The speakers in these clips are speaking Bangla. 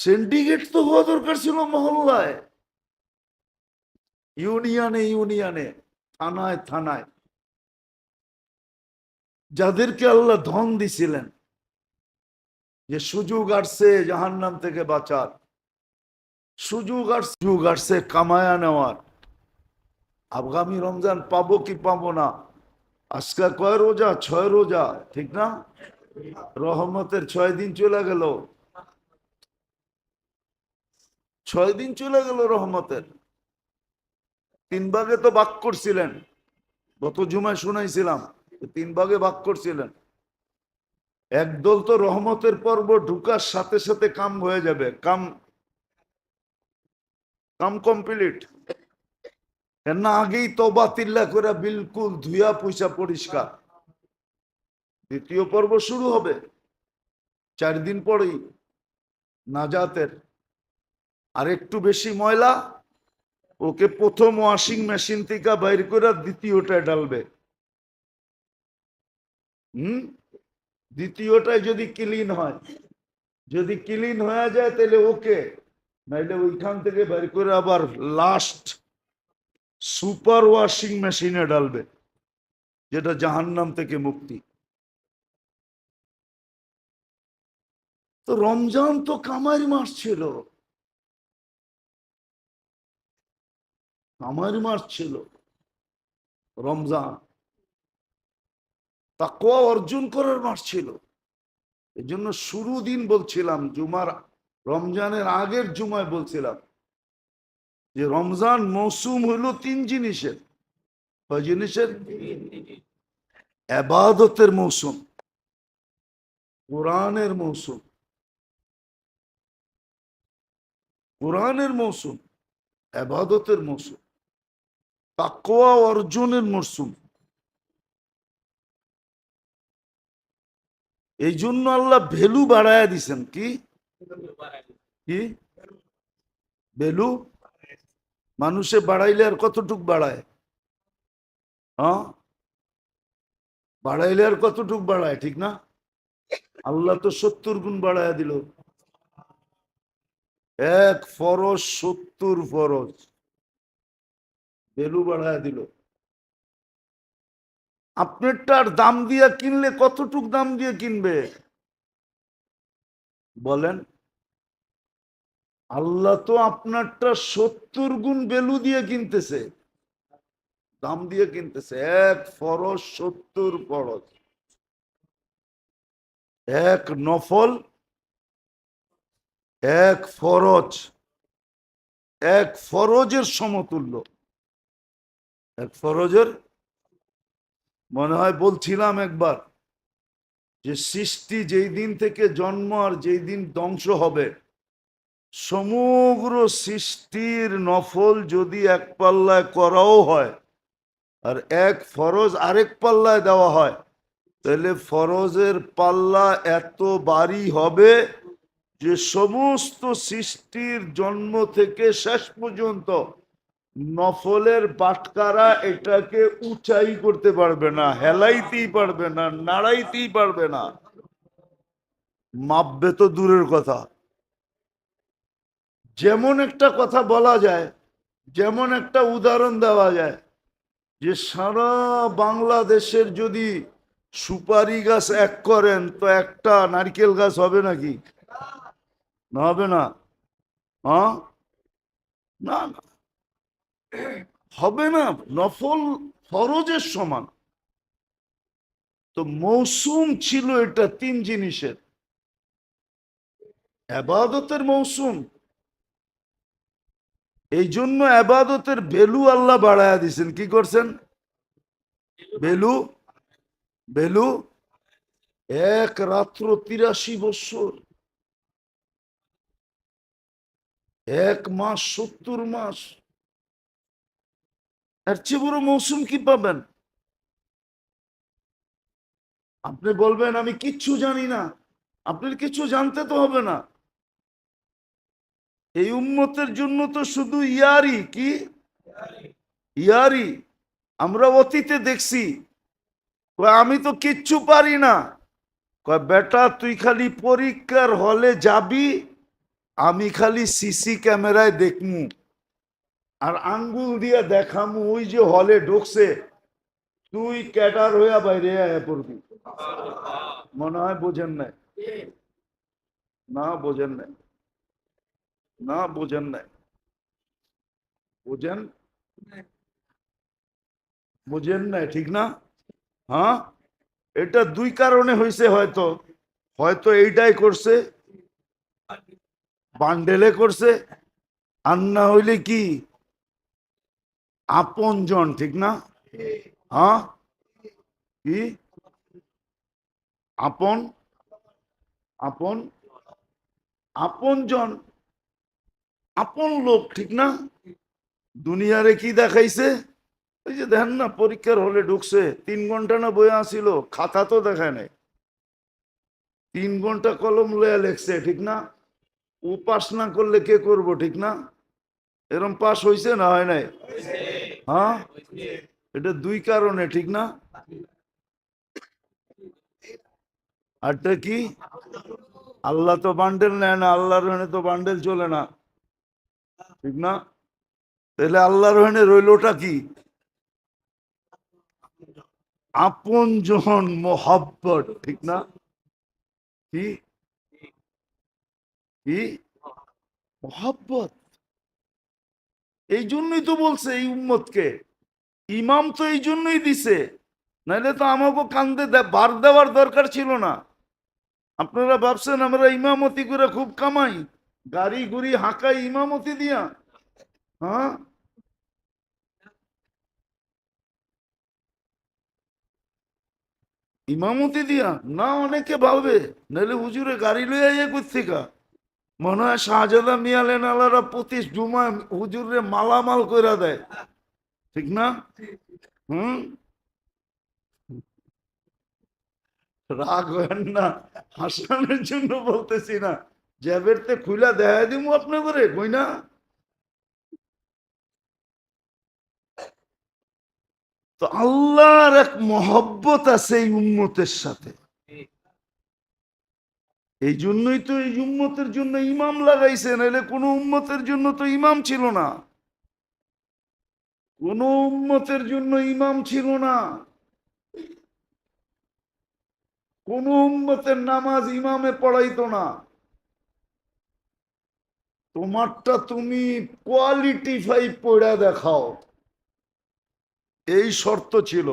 সিন্ডিকেট তো হওয়া দরকার ছিল মহল্লায়, ইউনিয়নে ইউনিয়নে, থানায় থানায়, যাদেরকে আল্লাহ ধন দিছিলেন যে সুযোগ আসছে জাহান্নাম থেকে বাঁচার, সুযোগ আসছে কামায়া নেওয়ার, আগামী রমজান পাবো কি পাবো না, আজকে কয় রোজা, 6 রোজা, ঠিক না? রহমতের 6 দিন চলে গেল, 6 দিন চলে গেল রহমতের। 3 ভাগে তো ভাগ করছিলেন, গত জুমায় শুনাইছিলাম, 3 ভাগে ভাগ করছিলেন। একদল তো রহমতের পর্ব ঢুকার সাথে সাথে কাম হয়ে যাবে, কাম কাম কমপ্লিট, না আগেই তওবা তিল্লা করে বিলকুল ধুইয়া পয়সা পরিষ্কার। দ্বিতীয় পর্ব শুরু হবে 4 দিন পরেই, নাজাতের। আর একটু বেশি ময়লা, ওকে প্রথম ওয়াশিং মেশিন থেকে বাইর করে দ্বিতীয়টায় ডালবে। দ্বিতীয়টায় যদি ক্লিন হয়, যদি ক্লিন হয়ে যায় তাহলে ওকে, নাইলে ওইখান থেকে বাইর করে আবার লাস্ট সুপার ওয়াশিং মেশিনে ডালবে, যেটা জাহান্নাম থেকে মুক্তি। তো রমজান তো কামারি মাস ছিল, কামারি মাস ছিল রমজান, তাকওয়া অর্জন করার মাস ছিল। এই জন্য শুরু দিন বলছিলাম, জুমার রমজানের আগের জুমায় বলছিলাম যে রমজান মৌসুম হইল 3 জিনিসের। কয় জিনিসের? ইবাদতের মৌসুম, কোরআনের মৌসুম, কোরআনের মৌসুম, ইবাদতের মৌসুম, তাকওয়া অর্জনের মৌসুম। এই জন্য আল্লাহ ভ্যালু বাড়ায়া দিছেন। কি কি ভ্যালু? মানুষে বাড়াইলে আর কতটুক বাড়ায়? হ্যাঁ, বাড়াইলে আর কতটুক বাড়ায়, ঠিক না? আল্লাহ তো 70 গুণ বাড়ায়া দিল। 1 ফরজ 70 ফরজ ভ্যালু বাড়ায়া দিল। আপনারটার দাম দিয়ে কিনলে কতটুক দাম দিয়ে কিনবে বলেন? আল্লাহ তো আপনারটা 70 গুণ ভ্যালু দিয়ে কিনতেছে, দাম দিয়ে কিনতেছে। 1 ফরজ 70 ফরজ, 1 নফল, 1 ফরজ, 1 ফরজের সমতুল্য। 1 ফরজের, মনে হয় বলছিলাম একবার যে সৃষ্টি যেই দিন থেকে জন্ম আর যেই দিন ধ্বংস হবে, সমগ্র সৃষ্টির নফল যদি 1 পাল্লায় করাও হয় আর 1 ফরজ আরেক পাল্লায় দেওয়া হয়, তাহলে ফরজের পাল্লা এত ভারী হবে যে সমস্ত সৃষ্টির জন্ম থেকে শেষ পর্যন্ত নফলের বাটকারা এটাকে উঁচাই করতে পারবে না, হেলাইতেই পারবে না, নাড়াইতেই পারবে না। মাপবে তো দূরের কথা। যেমন একটা কথা বলা যায়, যেমন একটা উদাহরণ দেওয়া যায়, যে সারা বাংলাদেশের যদি সুপারি গাছ 1 করেন তো একটা নারকেল গাছ হবে নাকি? না, হবে না। হ্যাঁ, না না, হবে না। নফল ফরজের সমান। তো মৌসুম ছিল এটা 3 জিনিসের। ইবাদতের মৌসুম, এই জন্য ইবাদতের ভ্যালু আল্লাহ বাড়ায়া দিয়েছেন। কি করছেন? Value, value. 1 রাত্র 83 বছর, 1 মাস 70 মাস, এর চেয়ে বড় মৌসুম কি পাবেন? আপনি বলবেন আমি কিচ্ছু জানি না, আপনার কিছু জানতে তো হবে না। এই উম্মতের জন্য তো শুধু ইয়ারি। কি ইয়ারি? আমরা অতীতে দেখছি, আমি তো কিচ্ছু পারি না। বেটা তুই খালি পরীক্ষার হলে যাবি, আমি খালি সিসি ক্যামেরায় দেখমু আর আঙ্গুল দিয়া দেখামু ওই যে হলে ঢুকছে, তুই ক্যাডার হইয়া বাইরে আয়া পড়বি। মনে হয় বোঝেন নাই। না বোঝেন নাই, না বোঝেন নাই। বোঝেন, বোঝেন নাই, ঠিক না? হ্যাঁ, এটা দুই কারণে হয়েছে। হয়তো হয়তো এইটাই করছে, বান্ডেলে করছে, আর না হইলে কি আপন জন, ঠিক না? হ্যাঁ, কি আপন, আপন, আপন জন, আপন লোক, ঠিক না? দুনিয়ারে কি দেখাইছে? ওই যে দেখেন না, পরীক্ষার হলে ঢুকছে, 3 ঘন্টা না বইয়া আসিল, খাতা তো দেখায় নাই, 3 ঘন্টা কলম লইয়া লেখছে, ঠিক না? ও পাস না করলে কে করব, ঠিক না? এরম পাস হয়েছে না হয় নাই? হ্যাঁ, এটা দুই কারণে, ঠিক না? আরটা কি? আল্লাহ তো বান্ডেল নেয় না, আল্লাহর ওখানে তো বান্ডেল চলে না, ঠিক না? তাহলে আল্লাহর ওখানে রইলটা কি? আপন জন, মোহাব্বত, ঠিক না? কি কি মোহাব্বত। এই জন্যই তো বলছে এই উম্মতকে ইমাম তো এই জন্যই দিছে, নাইলে তো আমাকে কান্দে বার দেওয়ার দরকার ছিল না। আপনারা ভাবছেন আমরা ইমামতি করে খুব কামাই, গাড়ি গুড়ি হাঁকাই ইমামতি দিয়া? হ্যাঁ, ইমামতি দিয়া না, অনেকে ভাবে নাহলে হুজুরে গাড়ি লইয়া ইয়ে কোথেকা। মনে হয় শাহজাদা মিয়ালেন আলারা প্রতি জুমায় হুজুরে মালামাল কইরা দেয়, ঠিক না? হুম, রাগ হয় না, হাসানোর জন্য বলতেছি না, জ্যাবেরতে খুলা দেখা দিব আপনি করে কই না। তো আল্লাহর এক মহব্বত আছে এই উম্মতের সাথে, এই জন্যই তো এই উম্মতের জন্য ইমাম লাগাইছে, নাহলে কোনো উম্মতের জন্য তো ইমাম ছিল না, কোন উম্মতের জন্য ইমাম ছিল না। কোন উম্মতের নামাজ ইমামে পড়াইতো না। তোমারটা তুমি কোয়ালিটি 5 পড়া দেখাও, এই শর্ত ছিল।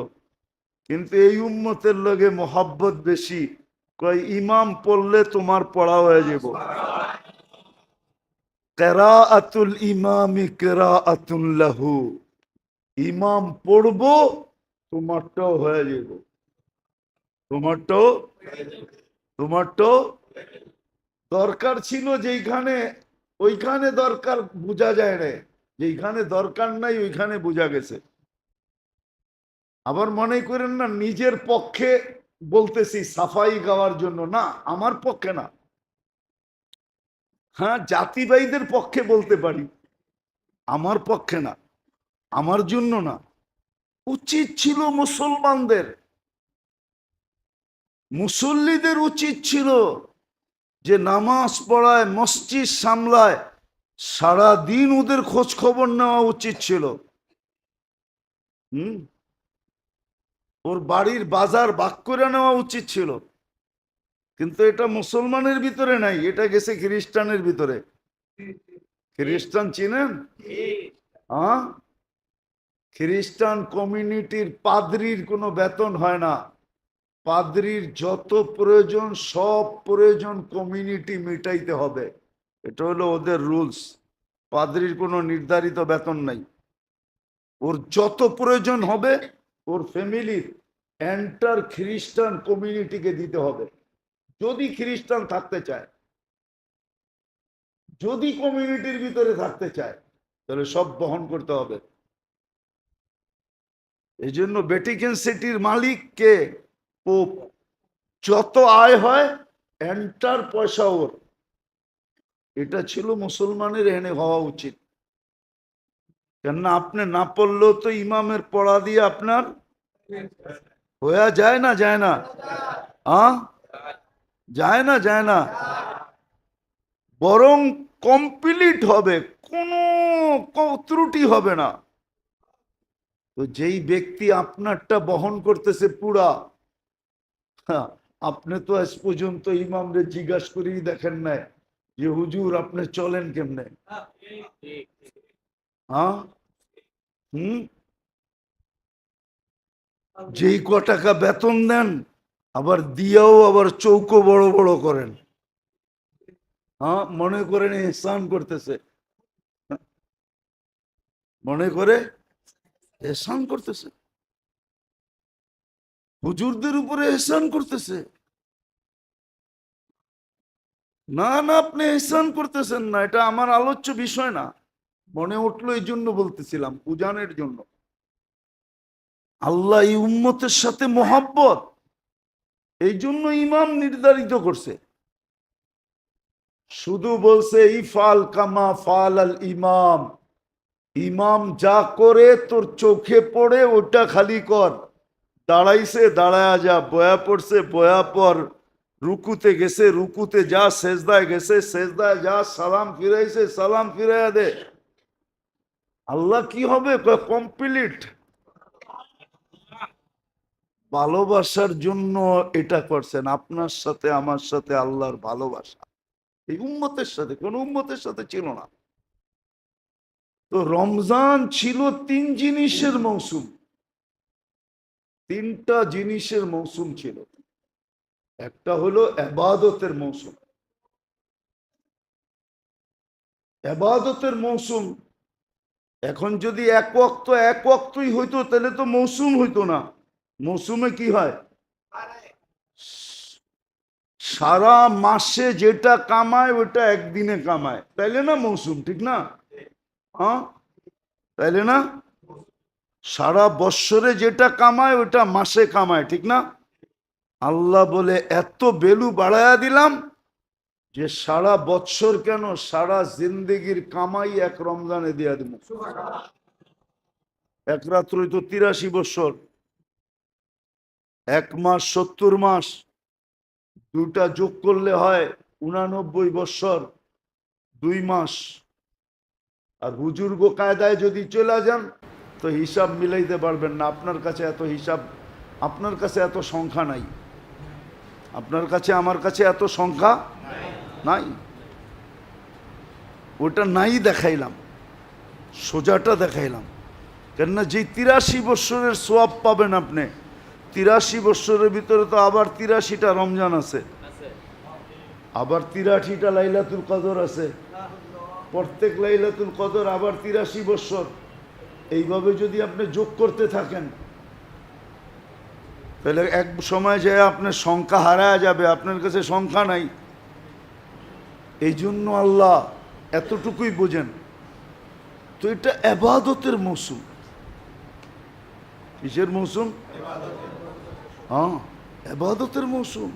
কিন্তু এই উম্মতের লগে মোহাব্বত বেশি, কয় ইমাম পড়লে তোমার পড়া হয়ে যাব। কেরাআতুল ইমামি কেরাআতুন লাহু, ইমাম পড়বো তোমারটাও হয়ে যাব, তোমারটাও, তোমারটাও। দরকার ছিল যেইখানে, ওইখানে দরকার বোঝা যায় না, যেইখানে দরকার নাই ওইখানে বোঝা গেছে। আবার মনে করেন না নিজের পক্ষে বলতেছি সাফাই গাওয়ার জন্য, না আমার পক্ষে না। হ্যাঁ, জাতি ভাইদের পক্ষে বলতে পারি, আমার পক্ষে না, আমার জন্য না। উচিত ছিল মুসলমানদের, মুসল্লিদের উচিত ছিল যে নামাজ পড়ায়, মসজিদ সামলায়, সারা দিন ওদের খোঁজ খবর নেওয়া উচিত ছিল। হুম, ওর বাড়ির বাজার ভাগ করে নেওয়া উচিত ছিল। কিন্তু এটা মুসলমানের ভিতরে নাই, এটা গেছে খ্রিস্টানের ভিতরে। খ্রিস্টান চিনেন? হ্যাঁ, খ্রিস্টান কমিউনিটির পাদ্রির কোনো বেতন হয় না, পাদ্রির যত প্রয়োজন সব প্রয়োজন কমিউনিটি মিটাইতে হবে, এটা হলো ওদের রুলস। পাদ্রির কোনো নির্ধারিত বেতন নাই, ওর যত প্রয়োজন হবে ওর ফ্যামিলির এন্টার খ্রিস্টান কমিউনিটিকে দিতে হবে। যদি খ্রিস্টান থাকতে চায়, যদি কমিউনিটির ভিতরে থাকতে চায়, তাহলে সব বহন করতে হবে। এই জন্য ভ্যাটিকান সিটির মালিক কে? পোপ। যত আয় হয় এন্টার পয়সা ওর। এটা ছিল মুসলমানের এনে হওয়া উচিত। কেননা আপনি না পড়লেও তো ইমামের পড়া দিয়ে আপনার হয়ে যায় না, যায় না? যায় না, যায় না? বরং কমপ্লিট হবে, কোনো ত্রুটি হবে না। তো যেই ব্যক্তি আপনারটা বহন করতেছে পুরা, আপনি তো আজ পর্যন্ত ইমামরে জিজ্ঞাসা করেই দেখেন নাই যে হুজুর আপনি চলেন কেমনে? হ্যাঁ, যেই টাকা বেতন দেন আবার দিয়াও আবার চৌকো বড় বড় করেন। হ্যাঁ, মনে করেন এহসান করতেছে, মনে করে এহসান করতেছে, হুজুরদের উপরে এহসান করতেছে। না না, আপনি এহসান করতেছেন না, এটা আমার আলোচ্য বিষয় না। মনে উঠলো এই জন্য বলতেছিলাম, পূজানের জন্য। আল্লাহ এই উম্মতের সাথে মোহাব্বত, এই জন্য ইমাম নির্ধারিত করছে। শুধু বলছে ইফাল কামা ফাল আল ইমাম, ইমাম যা করে তোর চোখে পড়ে ওটা খালি কর। দাঁড়াইছে দাঁড়ায়া যা, বয়া পড়ছে বয়া পর, রুকুতে গেছে রুকুতে যা, সেজদায় গেছে সেজদায় যা, সালাম ফিরাইছে সালাম ফিরাইয়া দে। আল্লাহ কি হবে? কমপ্লিট। ভালোবাসার জন্য এটা করছেন, আপনার সাথে আমার সাথে আল্লাহর ভালোবাসা এই উম্মতের সাথে, কোন উম্মতের সাথে ছিল না। তো রমজান ছিল 3 জিনিসের মৌসুম, 3টা জিনিসের মৌসুম ছিল। একটা হলো ইবাদতের মৌসুম, ইবাদতের মৌসুম। এখন যদি এক ওয়াক্তই হইতো তাহলে তো মৌসুম হইতো না। মৌসুমে কি হয়? সারা মাসে যেটা কামায় ওটা একদিনে কামায়, তাইলে না মৌসুম, ঠিক না? হ্যাঁ, তাইলে না? সারা বৎসরে যেটা কামায় ওটা মাসে কামায়, ঠিক না? আল্লাহ বলে এত বেলু বাড়ায়া দিলাম যে সারা বৎসর কেন, সারা জিন্দেগির কামাই এক রমজানে দিয়া দিব। এক রাত্রই তো 83 বৎসর, এক মাস 70 মাস, দুটা যোগ করলে হয় 89 বৎসর 2 মাস। আর বুজুর্গ কায়দায় যদি চলে যান তো হিসাব মিলাইতে পারবেন না। আপনার কাছে এত হিসাব, আপনার কাছে এত সংখ্যা নাই, আপনার কাছে আমার কাছে এত সংখ্যা নাই। ওটা নাই দেখাইলাম, সোজাটা দেখাইলাম। কেননা যে 83 বৎসরের সোয়াব পাবেন আপনি, 83 বৎসরের ভিতরে তো আবার 83টা রমজান আছে, আবার 83টা লাইলাতুল কদর আছে, প্রত্যেক লাইলাতুল কদর আবার 83 বৎসর। এইভাবে যদি আপনি যোগ করতে থাকেন তাহলে এক সময় যে আপনার সংখ্যা হারায় যাবে, আপনার কাছে সংখ্যা নাই। এই জন্য আল্লাহ এতটুকুই বোঝেন। তো এটা ইবাদতের মৌসুম। কিসের মৌসুম? হ্যাঁ, ইবাদতের মৌসুম।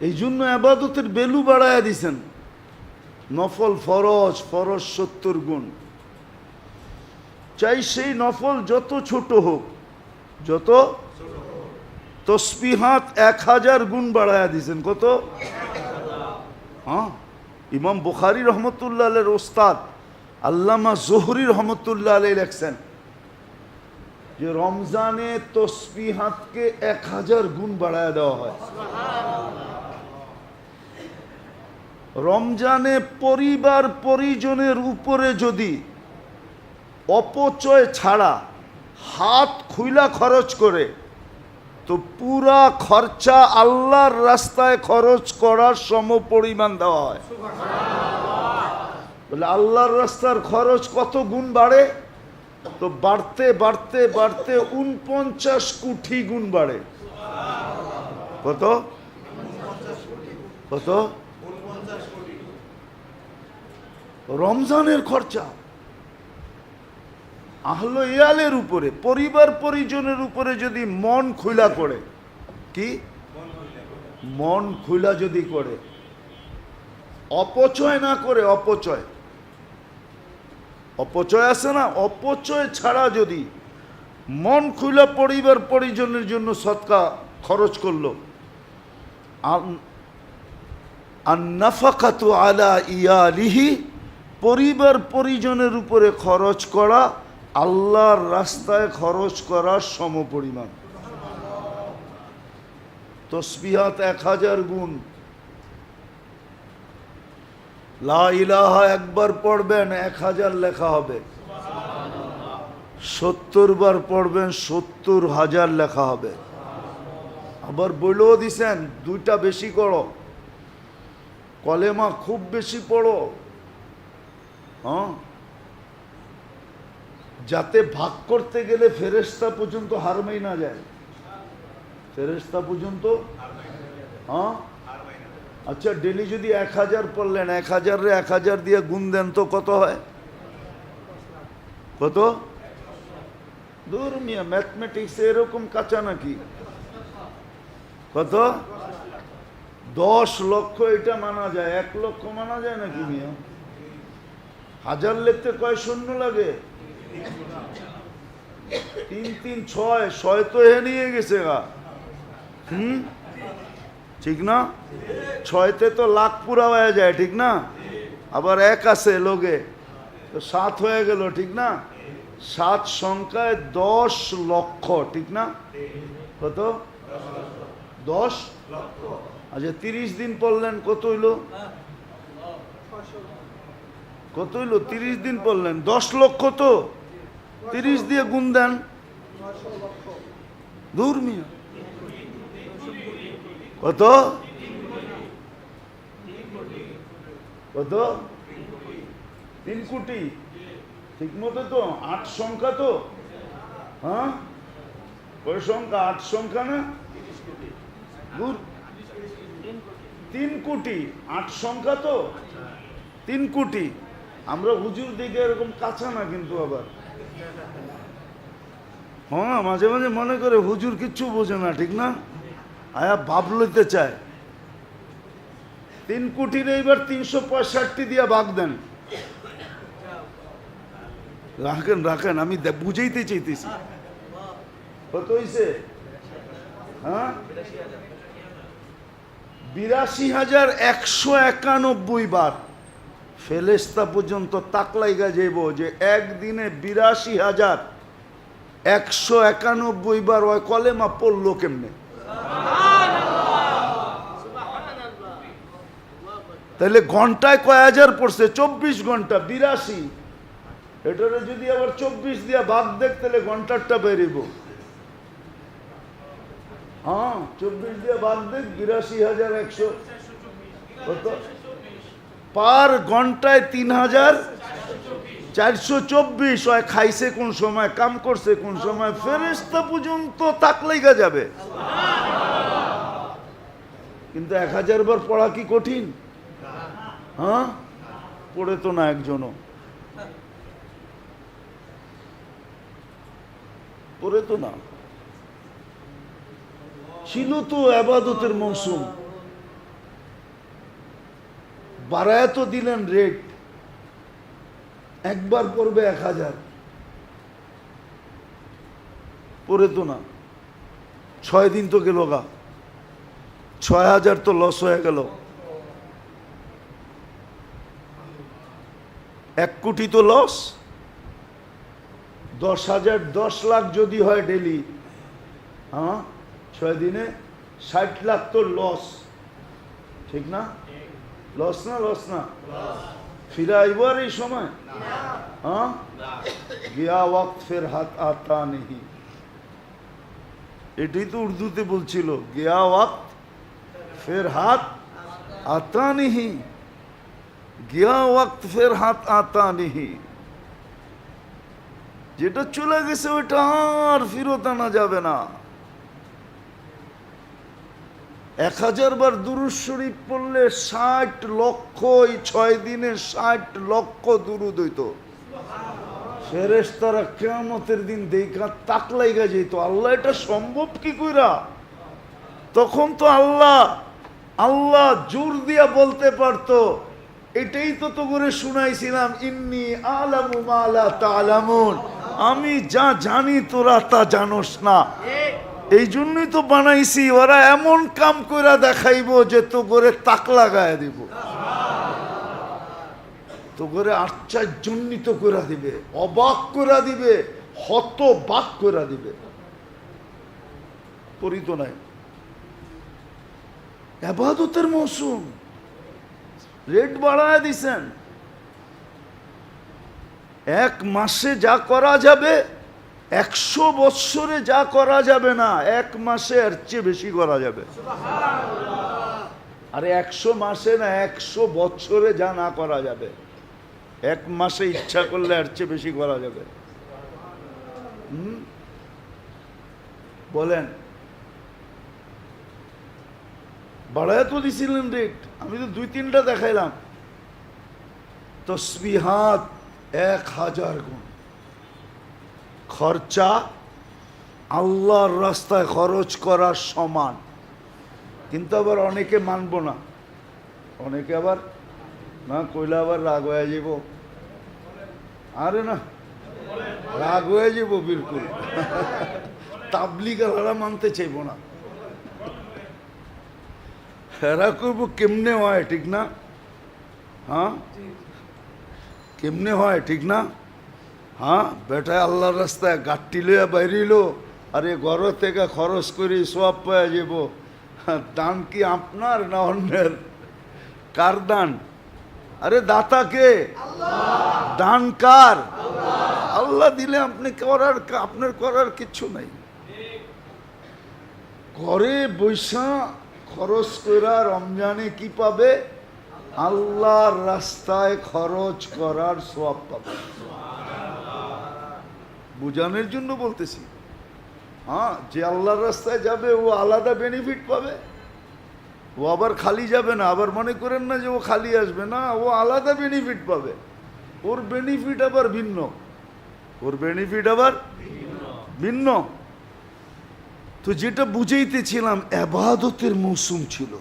এই জন্য ইবাদতের বেলু বাড়ায়া দিছেন। নফল ফরজ, ফরজ 70 গুণ, চাই সেই নফল যত ছোট হোক, যত তসবিহাত 1000 গুণ বাড়ায়া দিছেন। কত? হ্যাঁ, ইমাম বুখারী রহমতুল্লাহ আলাইহির ওস্তাদ আল্লামা জোহরি রহমতুল্লাহ আলাইহি লেখছেন যে রমজানে তসবিহাতকে 1000 গুণ বাড়ায়া দেওয়া হয়। রমজানে পরিবার পরিজনের উপরে যদি অপচয় ছাড়া হাত খুইলা খরচ করে, তো পুরা খরচা আল্লাহর রাস্তায় খরচ করার সম পরিমাণ দেওয়া হয়। বলে আল্লাহর রাস্তার খরচ কত গুণ বাড়ে? তো বাড়তে বাড়তে বাড়তে 49 কোটি গুণ বাড়ে। কত? কত? রমজানের খরচা আহলে ইয়ালের উপরে, পরিবার পরিজনের উপরে যদি মন খুলা করে, কি মন খুলা যদি করে, অপচয় না করে, অপচয় অপচয় আছে না, অপচয় ছাড়া যদি মন খুলা পরিবার পরিজনের জন্য সদকা খরচ করলো, আন-নাফাকাতু আলা ইয়ালিহি, পরিবার পরিজনের উপরে খরচ করা আল্লাহর রাস্তায় খরচ করার সমপরিমাণ। তসবিহাত 1000 গুণ, লা ইলাহা একবার পড়বেন 1000 লেখা হবে, 70 বার পড়বেন 70,000 লেখা হবে। আবার বলেও দিছেন 2টা বেশি করো, কলেমা খুব বেশি পড়ো, হ্যাঁ, যাতে ভাগ করতে গেলে ফেরেশতা পর্যন্ত হারমেই না যায়, ফেরেশতা পর্যন্ত, হ্যাঁ। আচ্ছা, ডেলি যদি 1000 পড়লেন, 1000 রে 1000 দিয়ে গুণ দেন তো কত হয়? কত? দূর মিয়া, ম্যাথমেটিক্স এরকম কাঁচা নাকি? কত? 10 লক্ষ এটা মানা যায়, 1 লক্ষ মানা যায় নাকি মিয়া? 1000 লিখতে কয় শূন্য লাগে? 3 3 6, 6 তো এ নিয়ে গেছে গা। ঠিক না? 6তে তো লাখ পুরা হয়ে যায়, ঠিক না? আবার 1 আছে লোকে, তো 7 হয়ে গেল, ঠিক না? 7 সংখ্যায় 10 লক্ষ, ঠিক না? কত? 10 লক্ষ। আচ্ছা, 30 দিন পড়লেন, কত হইল? কত হইল? 30 দিন পড়লেন, 10 লক্ষ তো। 30 দিয়ে গুণ দেন। দূর মিয়া, কত? কত? 3 কোটি। ঠিক মতো তো? 8 সংখ্যা তো, হ্যাঁ? কয় সংখ্যা? 8 সংখ্যা না? দূর, 3 কোটি। 8 সংখ্যা তো, 3 কোটি। আমরা হুজুর দিকে এরকম কাঁচা না কিন্তু, আবার হ্যাঁ, মাঝে মাঝে মনে করে হুজুর কিচ্ছু বোঝে না, ঠিক না? আয়া ভাব লইতে চায়। 3 কোটির এইবার 365 দিয়া ভাগ দেন। রাখেন রাখেন, আমি বুঝাইতে চাইতেছি। কত হইছে? হ্যাঁ, 82,191 বার। ফেরেশতা পর্যন্ত তাকলাইগা যাইব যে একদিনে 82,191 বার ওই কলেমা পড়লো কেমনে? তাহলে ঘন্টায় কয় হাজার পড়ছে? 24 ঘন্টা, 82। এটারে যদি আবার 24 দিয়া ভাগ দেখ, তাহলে ঘন্টারটা বেরিব। হ্যাঁ, 24 দিয়ে ভাগ দেখ, 82,100 কত? পার ঘন্টায় 3,424। হয় খাইছে কোন সময়, কাম করছে কোন সময়, ফেরেশতা পর্যন্ত তাকলাইগা যাবে। কিন্তু 1000 বার পড়া কি কঠিন? হ্যাঁ, পড়ে তো না একজনও, পড়ে তো না। ছিল তো ইবাদতের মৌসুম, বাড়ায় তো দিলেন রেট, একবার পড়বে 1000, পড়ে তো না। 6 দিন তো গেল গা, 6000 তো লস হয়ে গেল। 1 কোটি তো লস। 10,000, 10 লাখ যদি হয় ডেলি, হ্যাঁ, 6 দিনে 60 লাখ তো লস, ঠিক না? লস না? লস না? ফিরে আইব আর এই সময়? হ্যাঁ, গিয়া ওয়াক্ত ফের হাত আতা নেহি, এটাই তো উর্দুতে বলছিল, গিয়া ওয়াক্ত ফের হাত আতা নেহি, গিয়া ওয়াক্ত ফের হাত আতা নেহি। যেটা চলে গেছে ওইটা আর ফেরত আনা যাবে না। 1000 বার দুরূদ শরীফ পড়লে 60 লক্ষ, এই 6 দিনে 60 লক্ষ দুরূদ হইতো। ফেরেশতারা কিয়ামতের দিন দেখা তাকলাইগা যেত, আল্লাহ এটা সম্ভব কি কইরা? তখন তো আল্লাহ জোর দিয়া বলতে পারতো, এটাই তো করে শুনাইছিলাম, ইন্নী আলামু মা লা তা'লামুন, আমি যা জানি তোরা তা জানোস না। এই জন্যই তো বানাইছি, ওরা এমন কাম কইরা দেখাইবো যে তো করে তাক লাগায় দিব, তো করে আশ্চর্যান্বিত করে দিবে, অবাক করে দিবে, হতবাক করে দিবে। করি তো নাই। ইবাদতের মৌসুম, রেট বাড়ায় দিছেন। এক মাসে যা করা যাবে 100 বৎসরে যা করা যাবে না, এক মাসে এর চেয়ে বেশি করা যাবে। আরে 100 মাসে না, 100 বৎসরে যা না করা যাবে, এক মাসে ইচ্ছা করলে এর চেয়ে বেশি করা যাবে। বলেন, বাড়ায় তো দিছিলেন রেট, আমি তো 2-3টা দেখাইলাম। তসবিহাত 1000 গুণ, খরচা আল্লাহর রাস্তায় খরচ করার সমান। কিন্তু আবার অনেকে মানব না, অনেকে আবার না কইলে আবার রাগ হয়ে যাব। আরে না, রাগ হয়ে যাব বিলকুল। তাবলিগরা মানতে চাইব না, এরা করবো কেমনে হয়, ঠিক না? হ্যাঁ, কেমনে হয়, ঠিক না? হ্যাঁ, বেটায় আল্লাহর রাস্তায় গাঠটি লইয়া বাইরিল, আরে ঘর থেকে খরচ করি সব পাওয়া যাব। দান কি আপনার না অন্যের? কার দান? আরে দাতা কে? দান কার? আল্লাহ দিলে আপনি করার, আপনার করার কিছু নাই। ঘরে বৈশা খরচ করা রমজানে কি পাবে? আল্লাহর রাস্তায় খরচ করার সওয়াব পাবে। বুঝানোর জন্য বলতেছি। হ্যাঁ, যে আল্লাহর রাস্তায় যাবে ও আলাদা বেনিফিট পাবে, ও আবার খালি যাবে না। আবার মনে করেন না যে ও খালি আসবে না, ও আলাদা বেনিফিট পাবে। ওর বেনিফিট আবার ভিন্ন, ওর বেনিফিট আবার ভিন্ন। তো যেটা বুঝাইতেছিলাম, ইবাদতের মৌসুম ছিল,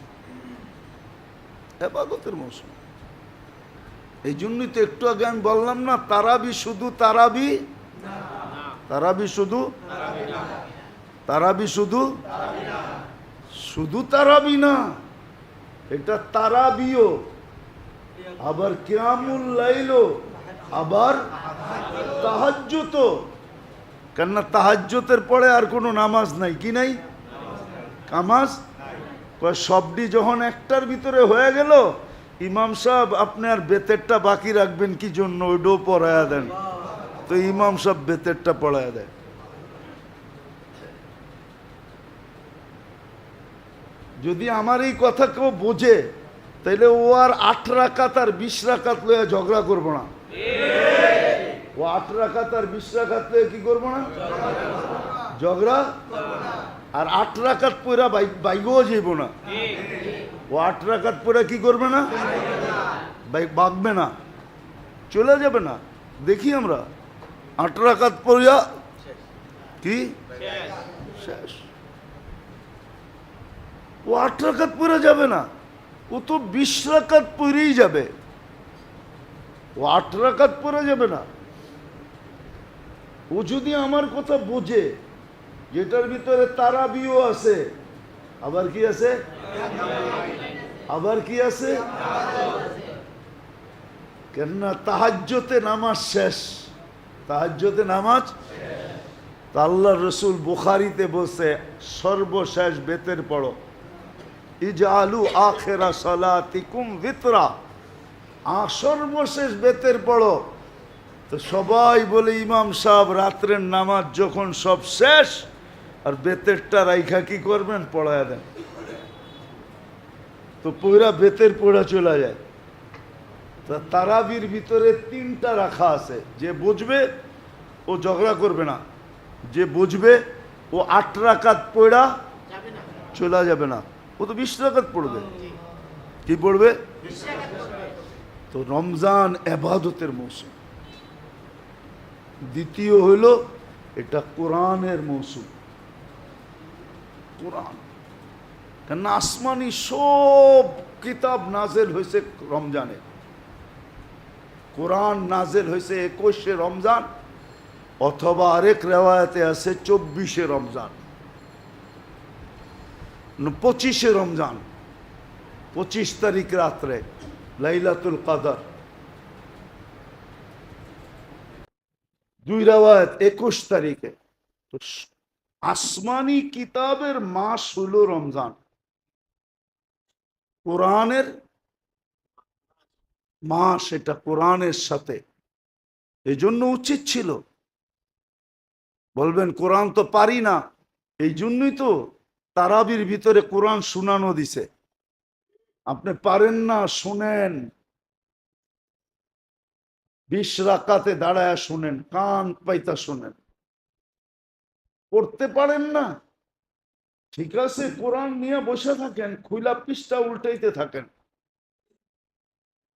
ইবাদতের মৌসুম। এই জন্যই তো একটু আগে আমি বললাম না, তারাবি শুধু তারাবি, তারাবি শুধু, তারাবি শুধু, শুধু তারাবি না, এটা তারাবিও, আবার কিয়ামুল লাইলও, আবার তাহাজ্জুদও। কেননা তাহাজ্জুদের পরে আর কোনো নামাজ নাই, কি নাই? কামাজ সবটি যখন একটার ভিতরে হয়ে গেল, ইমাম সাহেব আপনার বেতেরটা বাকি রাখবেন কি জন্য? ওইটাও পড়ায়া দেন। তো ইমাম সাহেব বেতেরটা পড়ায়া দেয়। যদি আমার এই কথা কেউ বোঝে, তাইলে ও আর 8 রাকাত আর 20 রাকাত লইয়া ঝগড়া করবো না। ও 8 রাকাত আর 20 রাকাত লইয়া কি করবো না? ঝগড়া। আর 8 রাকাত পড়া বাইগও যাইব না। ও 8 রাকাত পড়া কি করবে না? বাগবে না, চলে যাবে না। দেখি আমরা 8 রাকাত পড়িয়া কি শেষ। ও 8 রাকাত পড়ে যাবে না, ও তো 20 রাকাত পড়েই যাবে। ও 8 রাকাত পড়ে যাবে না। ও যদি আমার কথা বোঝে, যেটার ভিতরে তারাবিও আছে, আবার কি আছে? আবার কি আছে? কেননা তাহাজ্জুদে নামাজ শেষ, তাহাজ্জুদে নামাজ। আল্লাহর রাসূল বুখারীতে বলছে, সর্বশেষ বেতের পড়ো, ইজআলু আখিরা সালাতিকুম বিতরা, সর্বশেষ বেতের পড়ো। তো সবাই বলে, ইমাম সাহেব রাত্রের নামাজ যখন সব শেষ, আর বেতেরটা রাইখা কি করবেন? পড়ায় দেন। তো পয়রা বেতের পড়া চলে যায়। তারাবির ভিতরে 3টা রাখা আছে। যে বুঝবে ও ঝগড়া করবে না, যে বুঝবে ও 8 রাকাত পড়া চলে যাবে না, ও তো 20 রাকাত পড়বে। কি পড়বে? তো রমজান ইবাদতের মৌসুম। দ্বিতীয় হইল, এটা কোরআনের মৌসুম। কোরআন, কেন আসমানি সব কিতাব নাজেল হয়েছে রমজানে। কোরআন নাজেল হয়েছে 21শে রমজান, অথবা আরেক রেওয়ায়তে আছে 24শে রমজান। 25 রমজান, 25 তারিখ রাত্রে লাইলাতুল কদর। 2 রাওয়ায়াত 21 তারিখে। তো আসমানি কিতাবের মাস হলো রমজান, কোরআনের মাস, এটা কোরআনের সাথে। এই জন্য উচিত ছিল, বলবেন কোরআন তো পারি না, এই জন্যই তো তারাবির ভিতরে কোরআন শুনানো দিছে। আপনি পারেন না, শুনেন, 20 রাকাতে দাঁড়ায় শুনেন, কান পাইতা শুনেন। পড়তে পারেন না, ঠিক আছে, কোরআন নিয়ে বসে থাকেন, খুইলা পৃষ্ঠা উল্টাইতে থাকেন।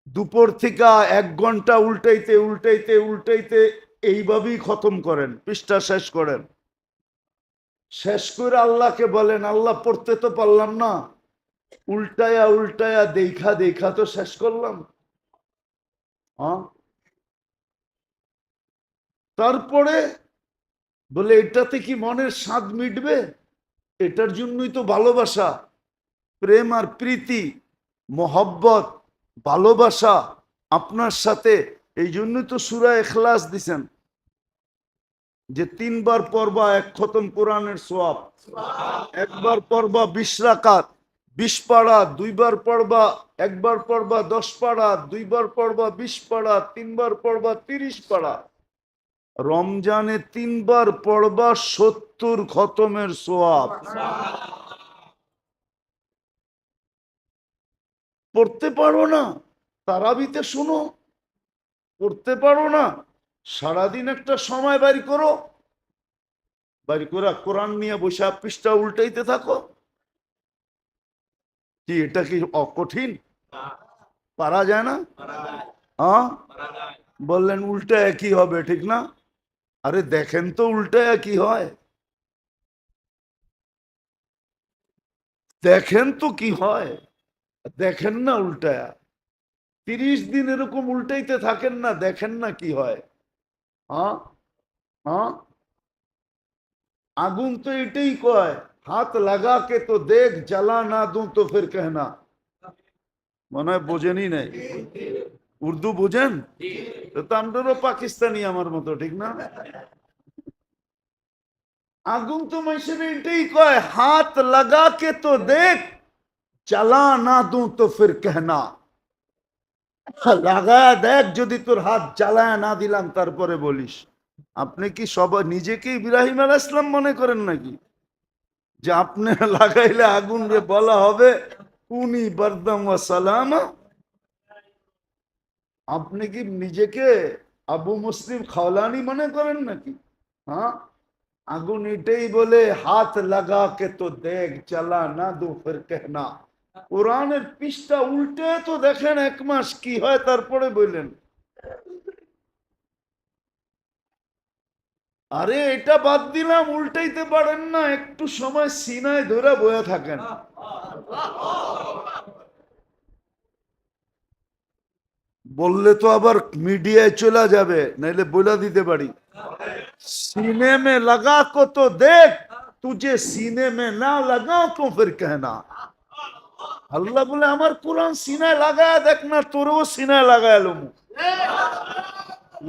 দুপুর থেকে 1 ঘন্টা উল্টাইতে উল্টাইতে উল্টাইতে এইভাবেই খতম করেন, পৃষ্ঠা শেষ করেন। শেষ করে আল্লাহকে বলেন, আল্লাহ পড়তে তো পারলাম না, উল্টায়া উল্টায়া দেখা দেখা তো শেষ করলাম। হ্যাঁ, তারপরে বলে এটাতে কি মনের স্বাদ মিটবে? এটার জন্যই তো ভালোবাসা, প্রেম আর প্রীতি, মোহব্বত, ভালোবাসা আপনার সাথে। এই জন্যই তো সূরা ইখলাস দিছেন, যে 3 বার পড়বা 1 খতম কোরআনের সওয়াব, 1 বার পড়বা 20 রাকাত 20 পারা, 2 বার পড়বা 1 বার পড়বা 10 পারা, 2 বার পড়বা 20 পারা, 3 বার পড়বা 30 পারা। রমজানে 3 বার পড়বা 70 খতমের সওয়াব। পড়তে পারো না, তারাবিতে শুনো। পড়তে পারো না, সারাদিন একটা সময় বাড়ি করো, বাড়ি করে কোরআন নিয়ে বসে পৃষ্ঠা উল্টাইতে থাকো। কি এটা কি অকঠিন? পারা যায় না? হ্যাঁ, বললেন উল্টা একই হবে, ঠিক না? আরে দেখেন তো উল্টা একই হয়, দেখেন তো কি হয়, দেখেন না উল্টায়া। 30 দিন এরকম উল্টাইতে থাকেন না, দেখেন না কি হয়। হ্যাঁ, হ্যাঁ, আগুন তো এটাই কয়, হাত লাগা কে তো দেখ, জ্বালা না দু তো ফির कहना। মনে হয় বোঝেনি নাই, উর্দু বোঝেন তো আপনারও পাকিস্তানি আমার মতো, ঠিক না? আগুন তো মানুষের এটাই কয়, হাত লাগা কে তো দেখ, জ্বালা না দু তো ফির कहना। লাগায়া দেখ, যদি তোর হাত জ্বালায় না দিলাম তারপরে বলিস। আপনি কি সবাই নিজেকে ইব্রাহিম আলাইহিস সালাম মনে করেন নাকি, যে আপনি লাগাইলে আগুন রে বলা হবে কুনি বারদাম ওয়া সালামা? আপনি কি নিজেকে আবু মুসলিম খাওলানি মনে করেন নাকি? হ্যাঁ, আগুন এটাই বলে, হাত লাগা কে তো দেখ, জ্বালা না দো ফির कहना। কোরআনের পৃষ্ঠা উল্টে তো দেখেন 1 মাস কি হয়, তারপরে বললেন। আরে এটা বাদ দিলাম, উল্টাইতে পারেন না, একটু সময় সিনায় ধরে বয়ে থাকেন। বললে তো আবার মিডিয়ায় চলে যাবে, নাইলে বলে দিতে পারি, सीने में लगा को तो देख, तुझे सीने में ना लगा तो फिर कहना। আল্লাহ বলে আমার কোরআন সিনায় লাগায় দেখ না, তোরও সিনায় লাগায় এলো,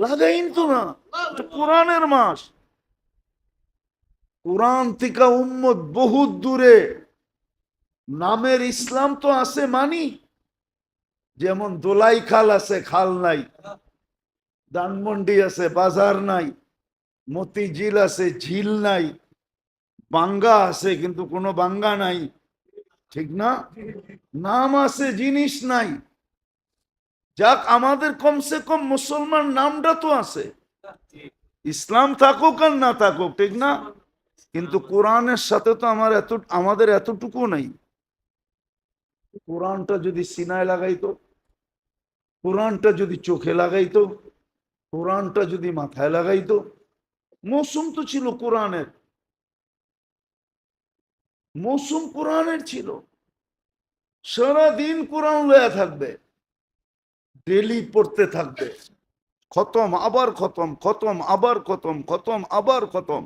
লাগাইন তো না, এটা কোরআনের মাস। কোরআন থেকে উম্মত বহুত দূরে। নামের ইসলাম তো আছে মানি, যেমন দোলাই খাল আছে, খাল নাই। ধানমন্ডি আছে, বাজার নাই। মতিঝিল আছে, ঝিল নাই। বাঙ্গা আছে, কিন্তু কোনো বাঙ্গা নাই, ঠিক না? নাম আছে, জিনিস নাই। যাক, আমাদের কমসে কম মুসলমান নামটা তো আছে, ইসলাম থাকুক আর না থাকুক, ঠিক না? কিন্তু কোরআনের সাথে তো আমাদের এতটুকু নাই। কোরআনটা যদি সিনায় লাগাইতো, কোরআনটা যদি চোখে লাগাইতো, কোরআনটা যদি মাথায় লাগাইতো। মৌসুম তো ছিল কোরআনের, মৌসুম কোরআনের ছিল, সারাদিন কোরআন লয়া থাকবে, ডেলি পড়তে থাকবে, খতম আবার খতম, খতম আবার খতম, খতম আবার খতম।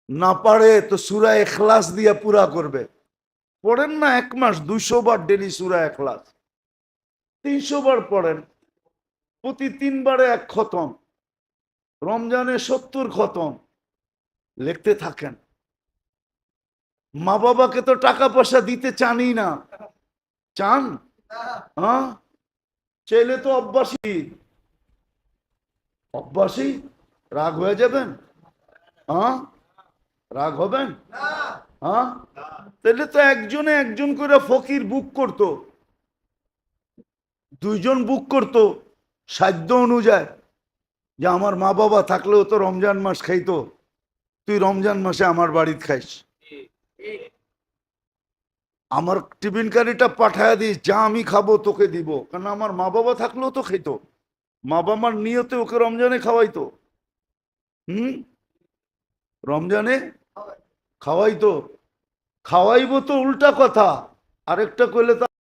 না পারে তো সূরা ইখলাস দিয়ে পুরা করবে। পড়েন না, 1 মাস 200 বার ডেলি সূরা ইখলাস, 300 বার পড়েন, প্রতি 3 বারে 1 খতম, রমজানে 70 খতম, লিখতে থাকেন। মা বাবাকে তো টাকা পয়সা দিতে চানই না, চান? হ্যাঁ, চাইলে তো অভ্যাসী, অভ্যাসী রাগ হয়ে যাবেন? হ্যাঁ, রাগ হবেন? হ্যাঁ, তাহলে তো একজনে একজন করে ফকির বুক করতো, 2জন বুক করতো সাধ্য অনুযায়ী, যে আমার মা বাবা থাকলেও তো রমজান মাস খাইতো, তুই রমজান মাসে আমার বাড়িতে খাইস, আমার টিফিন কারিটা পাঠায় দিস, যা আমি খাবো তোকে দিব, কারণ আমার মা বাবা থাকলেও তো খাইতো, মা বাবার নিয়তে ওকে রমজানে খাওয়াইতো। হুম, রমজানে খাওয়াইতো, খাওয়াইবো তো উল্টা কথা, আরেকটা কইলে তো